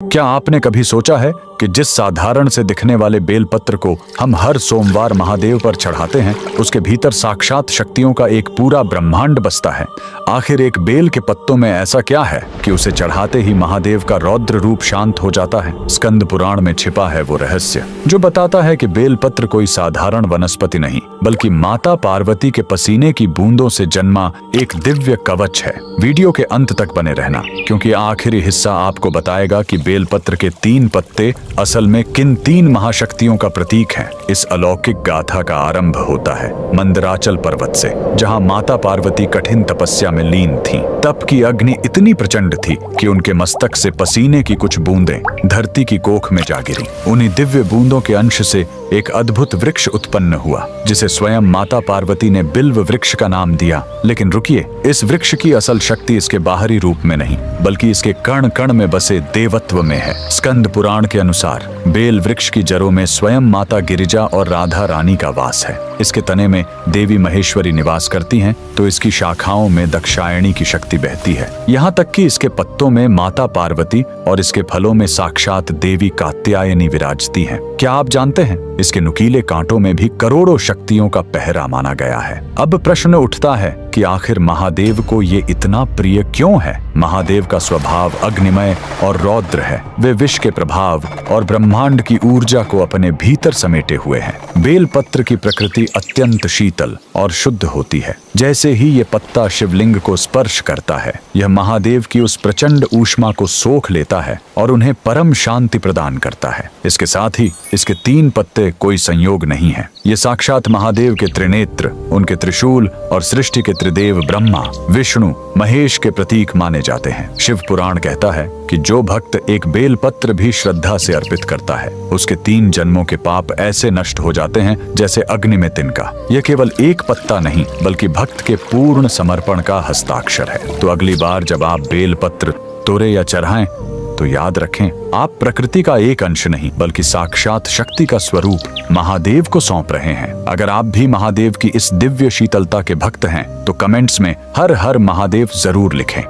क्या आपने कभी सोचा है कि जिस साधारण से दिखने वाले बेलपत्र को हम हर सोमवार महादेव पर चढ़ाते हैं, उसके भीतर साक्षात शक्तियों का एक पूरा ब्रह्मांड बसता है। आखिर एक बेल के पत्तों में ऐसा क्या है कि उसे चढ़ाते ही महादेव का रौद्र रूप शांत हो जाता है? स्कंद पुराण में छिपा है वो रहस्य जो बताता है कि बेलपत्र कोई साधारण वनस्पति नहीं, बल्कि माता पार्वती के पसीने की बूंदों से जन्मा एक दिव्य कवच है। वीडियो के अंत तक बने रहना, क्योंकि आखिरी हिस्सा आपको बताएगा कि बेलपत्र के 3 पत्ते असल में किन 3 महाशक्तियों का प्रतीक हैं। इस अलौकिक गाथा का आरंभ होता है मंदराचल पर्वत से, जहां माता पार्वती कठिन तपस्या में लीन थीं। तप की अग्नि इतनी प्रचंड थी कि उनके मस्तक से पसीने की कुछ बूंदें धरती की कोख में जा गिरी। उन्हीं दिव्य बूंदों के अंश से एक अद्भुत वृक्ष उत्पन्न हुआ, जिसे स्वयं माता पार्वती ने बिल्व वृक्ष का नाम दिया। लेकिन रुकिए, इस वृक्ष की असल शक्ति इसके बाहरी रूप में नहीं, बल्कि इसके कण कण में बसे देवत्व में है। स्कंद पुराण के अनुसार बेल वृक्ष की जड़ों में स्वयं माता गिरिजा और राधा रानी का वास है। इसके तने में देवी महेश्वरी निवास करती हैं, तो इसकी शाखाओं में दक्षायणी की शक्ति बहती है। यहाँ तक कि इसके पत्तों में माता पार्वती और इसके फलों में साक्षात देवी कात्यायनी विराजती हैं। क्या आप जानते हैं, इसके नुकीले कांटों में भी करोड़ों शक्तियों का पहरा माना गया है। अब प्रश्न उठता है कि आखिर महादेव को ये इतना प्रिय क्यों है? महादेव का स्वभाव अग्निमय और रौद्र है। वे विष के प्रभाव और ब्रह्मांड की ऊर्जा को अपने भीतर समेटे हुए हैं। बेलपत्र की प्रकृति अत्यंत शीतल और शुद्ध होती है। जैसे ही ये पत्ता शिवलिंग को स्पर्श करता है, यह महादेव की उस प्रचंड ऊष्मा को सोख लेता है और उन्हें परम शांति प्रदान करता है। इसके साथ ही इसके 3 पत्ते कोई संयोग नहीं है। ये साक्षात महादेव के त्रिनेत्र, उनके त्रिशूल और सृष्टि के त्रिदेव ब्रह्मा, विष्णु, महेश के प्रतीक माने जाते हैं। शिव पुराण कहता है कि जो भक्त एक बेलपत्र भी श्रद्धा से अर्पित करता है, उसके 3 जन्मों के पाप ऐसे नष्ट हो जाते हैं जैसे अग्नि में तिनका। यह केवल एक पत्ता नहीं, बल्कि भक्त के पूर्ण समर्पण का हस्ताक्षर है। तो अगली बार जब आप बेलपत्र तोड़े या चढ़ाएं, तो याद रखें, आप प्रकृति का एक अंश नहीं, बल्कि साक्षात शक्ति का स्वरूप महादेव को सौंप रहे हैं। अगर आप भी महादेव की इस दिव्य शीतलता के भक्त हैं, तो कमेंट्स में हर हर महादेव जरूर लिखें।